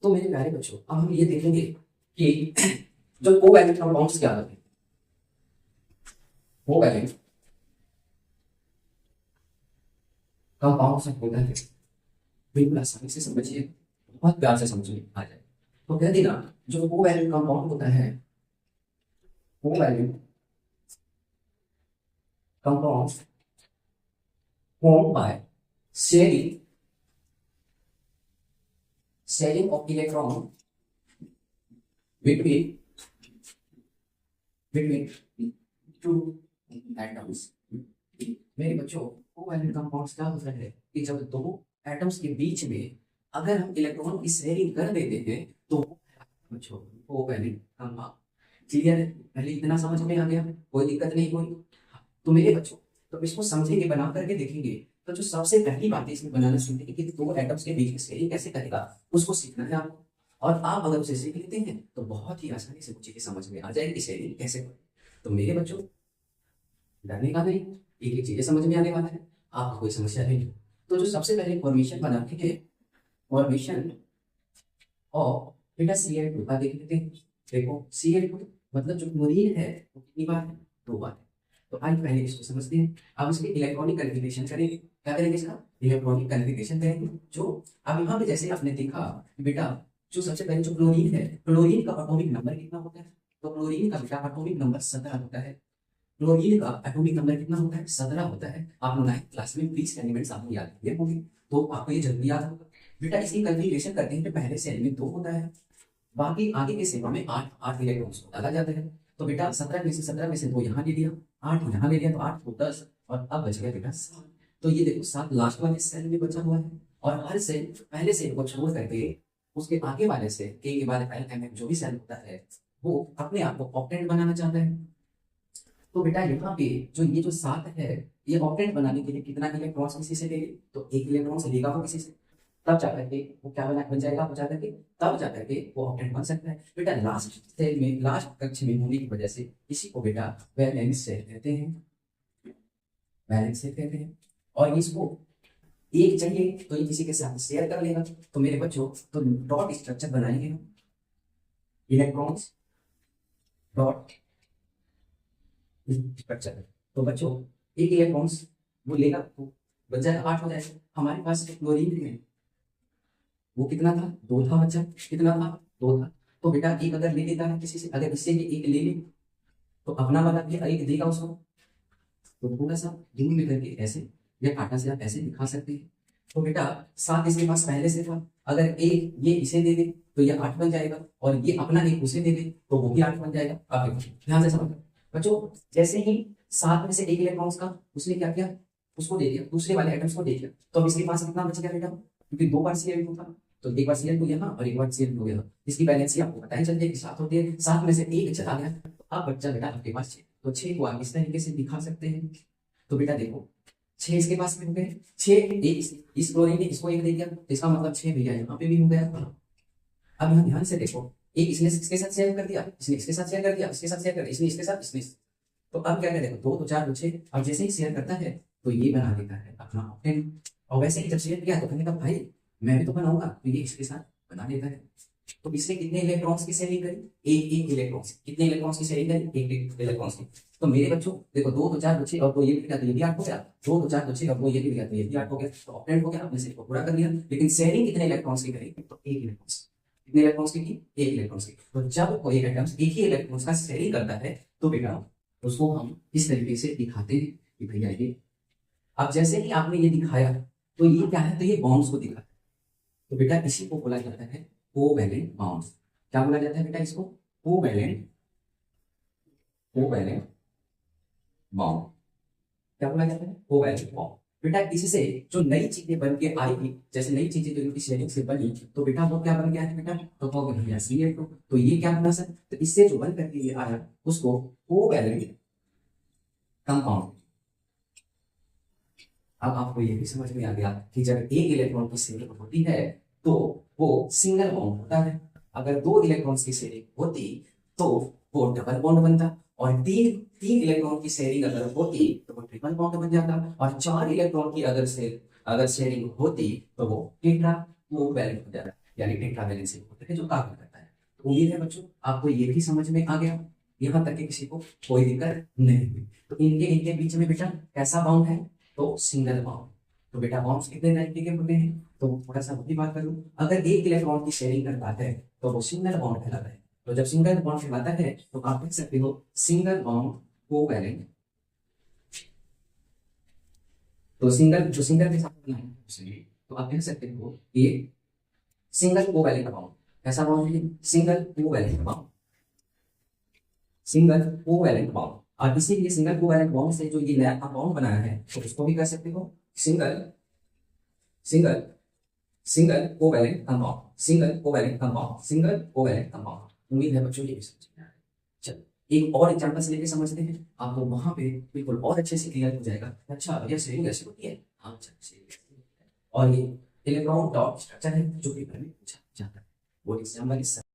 तो मेरे प्यारे बच्चों, अब हम ये देखेंगे कि जो कोवैलेंट कंपाउंड्स क्या होते हैं। कोवैलेंट कंपाउंड्स होता है, बिल्कुल आसानी से समझिए, बहुत प्यार से समझ में आ जाए। तो कहते ना, जो कोवैलेंट कंपाउंड होता है, covalent compounds formed by sharing of electron between two atoms। मेरे बच्चों, कोवैलेंट कंपाउंड्स क्या होता है कि जब दो एटम्स के बीच में अगर हम इलेक्ट्रॉन की शेयरिंग कर देते हैं तो बच्चों कोवैलेंट कंपाउंड। क्लियर है? पहले इतना समझ में आ गया, कोई दिक्कत नहीं कोई। तो मेरे बच्चों, तो इसको समझेंगे, बना करके देखेंगे। तो जो सबसे पहली बात है इसमें बनाना सीखने की, दो एटम्स के बीच में शेयरिंग कैसे करेगा उसको सीखना है आपको। और आप अगर उसे सीख लेते हैं तो बहुत ही आसानी से मुझे समझ में आ जाएगी कि शेयरिंग कैसे करें। तो मेरे बच्चों, डरने का नहीं, एक एक चीजें समझ में आने वाला है, आपको कोई समस्या नहीं। तो जो सबसे पहले फॉर्मेशन बनाते हैं, फॉर्मेशन ऑफ बेटा Cl2 का देख लेते हैं। देखो Cl2 मतलब जो क्लोरीन है वो कितनी बार है? 2 बार है। तो आइए पहले इसको समझते हैं। अब इसके इलेक्ट्रॉनिक कन्फिगरेशन करेंगे। क्या करेंगे? इसका इलेक्ट्रॉनिक कन्फिगरेशन करेंगे। जो अब यहाँ पे जैसे आपने देखा बेटा, जो सबसे पहले जो क्लोरीन है, क्लोरीन का एटॉमिक नंबर कितना होता है? तो क्लोरीन का बेटा एटॉमिक नंबर 17 होता है। क्लोरीन का एटॉमिक नंबर कितना होता है? 17 होता है। आप 9th क्लास में 20 एलिमेंट्स आपको याद किए होंगे, तो आपको ये जल्दी याद होगा। बेटा इसकी कन्फिगरेशन करते हैं तो पहले सेल में 2 होता है, बाकी आगे के सेलों में 8 इलेक्ट्रॉन्स को डाला जाता है। तो बेटा 17 में से 2 यहाँ ले लिया, 8 यहाँ ले लिया, तो 8 को 10, और अब बच गया बेटा 7। तो ये देखो 7 लास्ट वाले सेल में बचा हुआ है। और हर सेल पहले सेल को छोड़ करके उसके आगे वाले से के बाद जो भी सेल होता है वो अपने आप को ऑक्टेंट बनाना चाहता है। तो बेटा यहाँ पे जो ये जो 7 है, ये ऑक्टेंट बनाने के लिए कितना इलेक्ट्रॉन्स किसी से लेंगे? तो 1 इलेक्ट्रॉन से लेगा वो किसी से, तब जाकर के वो क्या बन जाएगा, बचा करके तब जाकर के वो ऑक्टेंट बन सकता है। बेटा लास्ट सेल में, लास्ट कक्ष में होने की वजह से इसी को बेटा वैलेंस सेल कहते हैं, वैलेंस सेल कहते हैं। और इसको एक चाहिए तो ये किसी के साथ शेयर कर लेगा। तो मेरे बच्चों, तो डॉट स्ट्रक्चर बनाएंगे हम, इलेक्ट्रॉन्स डॉट स्ट्रक्चर। तो बच्चों एक इलेक्ट्रॉन्स वो लेगा तो बच जाएगा 8 हो जाएगा। हमारे पास क्लोरीन है, वो कितना था? 2 था बच्चा, कितना था? 2 था। तो बेटा एक अगर ले लेता है किसी से, अगर इससे भी एक ले ले तो अपना वाला भी एक देगा उसको। तो थोड़ा सा दूर में करके ऐसे या कांटा से आप ऐसे दिखा सकते हैं। तो बेटा 7 इसके पास पहले से था, अगर एक ये इसे दे दे तो ये 8 बन जाएगा, और ये अपना एक उसे दे दे तो वो भी 8 बन जाएगा। आप देखो ध्यान से समझो बच्चों, जैसे ही 7 में से 1 इलेक्ट्रॉन्स का उसने क्या किया, उसको दे दिया, दूसरे वाले एटम्स को दे दिया। तो अब इसके पास कितना बच गया बेटा? क्योंकि 2 बार Cl2 था, तो एक बार Cl2 यहाँ और एक बार Cl2 यहाँ। इसकी बैलेंस आपको पता ही चल जाएगी, 7 होती है। 7 में से 1 चला गया, तो अब बच्चा बेटा आपके पास 6। तो 6 को आप इस तरीके से दिखा सकते हैं। तो बेटा देखो 6 इसके पास में हो गए, 6 इस क्लोरीन ने इसको 1 दे दिया, तो इसका मतलब 6 भैया यहाँ पे भी हो गया। अब यहाँ ध्यान से देखो, एक इसने इसके साथ शेयर कर दिया, इसने इसके साथ शेयर कर दिया, इसके साथ शेयर कर दिया, इसने इसके साथ, इसने। तो अब क्या करेगा? 2 तो 4 तो 6। अब जैसे ही शेयर करता है तो ये बना देता है अपना ऑक्टेंट। और वैसे ही जब शेयर किया तो कहने का भाई मैं भी तो बनाऊंगा, तो ये इसके साथ बना देता है। तो इसने कितने इलेक्ट्रॉन्स की शेयरिंग करी? एक इलेक्ट्रॉन्स। कितने इलेक्ट्रॉन्स की शेयरिंग करी? एक इलेक्ट्रॉन्स की। तो मेरे बच्चों देखो 2 तो 4 तो 6 और 2 ये भी गया तो ये भी 8 हो गया, 2 तो 4 तो 6 और 2 ये भी गया तो ये भी 8 हो गया। तो ऑक्टेंट हो गया, आपने से पूरा कर लिया। लेकिन शेयरिंग कितने इलेक्ट्रॉन्स की करेगी? तो 1 इलेक्ट्रॉन्स। कितने इलेक्ट्रॉन्स की? 1 इलेक्ट्रॉन्स की। तो जब कोई एटम एक ही इलेक्ट्रॉन्स का शेयरिंग करता है तो बेटा उसको हम इस तरीके से दिखाते हैं कि भैया ये। अब जैसे ही आपने ये दिखाया तो ये क्या है? तो ये बॉन्ड्स को दिखा। तो बेटा इसी को बोला जाता है कोवैलेंट बॉन्ड्स। क्या बोला जाता है बेटा इसको? Covalent bond. क्या बोला जाता है? Covalent bond. बेटा इससे जो नई चीजें बन के आएगी, जैसे नई चीजें जो इनकी शेयरिंग से बनी, तो बेटा वो क्या बन गया है बेटा? तो हो गया Cl2। तो ये क्या बना सर? तो इससे जो बन करके ये आया उसको कोवैलेंट कंपाउंड। अब आपको ये भी समझ में आ गया कि जब एक इलेक्ट्रॉन की शेयरिंग होती है तो वो सिंगल बॉन्ड होता है। अगर 2 इलेक्ट्रॉन्स की शेयरिंग होती तो वो डबल बॉन्ड बनता, और तीन इलेक्ट्रॉन की शेयरिंग अगर होती तो वो ट्रिपल बॉन्ड बन जाता, और 4 इलेक्ट्रॉन की अगर शेयरिंग होती तो वो टेट्रा कोवैलेंट हो जाता। यानी टेट्रावैलेंसी होता है जो कार्बन करता है। तो उम्मीद है बच्चों आपको ये भी समझ में आ गया, यहाँ तक कि किसी को कोई दिक्कत नहीं हुई। तो इनके इनके बीच में बेटा कैसा बॉन्ड है, तो सिंगल बॉन्ड। तो बेटा बॉन्ड्स कितने तरीके के होते हैं, तो थोड़ा सा वही बात करूं, अगर एक इलेक्ट्रॉन की शेयरिंग करता है तो वो सिंगल बॉन्ड कहलाता है। तो जब सिंगल बॉन्ड कहलाता है तो आप देख सकते हो सिंगल बॉन्ड कोवैलेंट। तो सिंगल के साथ बना है, तो आप देख सकते हो ये सिंगल कोवैलेंट बॉन्ड। कैसा बॉन्ड है, single covalent bond, single covalent bond. और इसीलिए सिंगल कोवैलेंट बॉन्ड से जो ये नया बॉन्ड बनाया है तो उसको भी कह सकते हो single single single covalent compound, single covalent compound, single covalent compound. उम्मीद है बच्चों ये भी समझ में आ रहा है। चलो एक और एग्जांपल से लेके समझते हैं, आपको वहां पे बिल्कुल और अच्छे से क्लियर हो जाएगा। अच्छा ये शेयरिंग ऐसे होती है, हाँ अच्छा शेयरिंग। और ये इलेक्ट्रॉन डॉट स्ट्रक्चर है जो पेपर में पूछा जाता है, वो एग्जाम्पल इस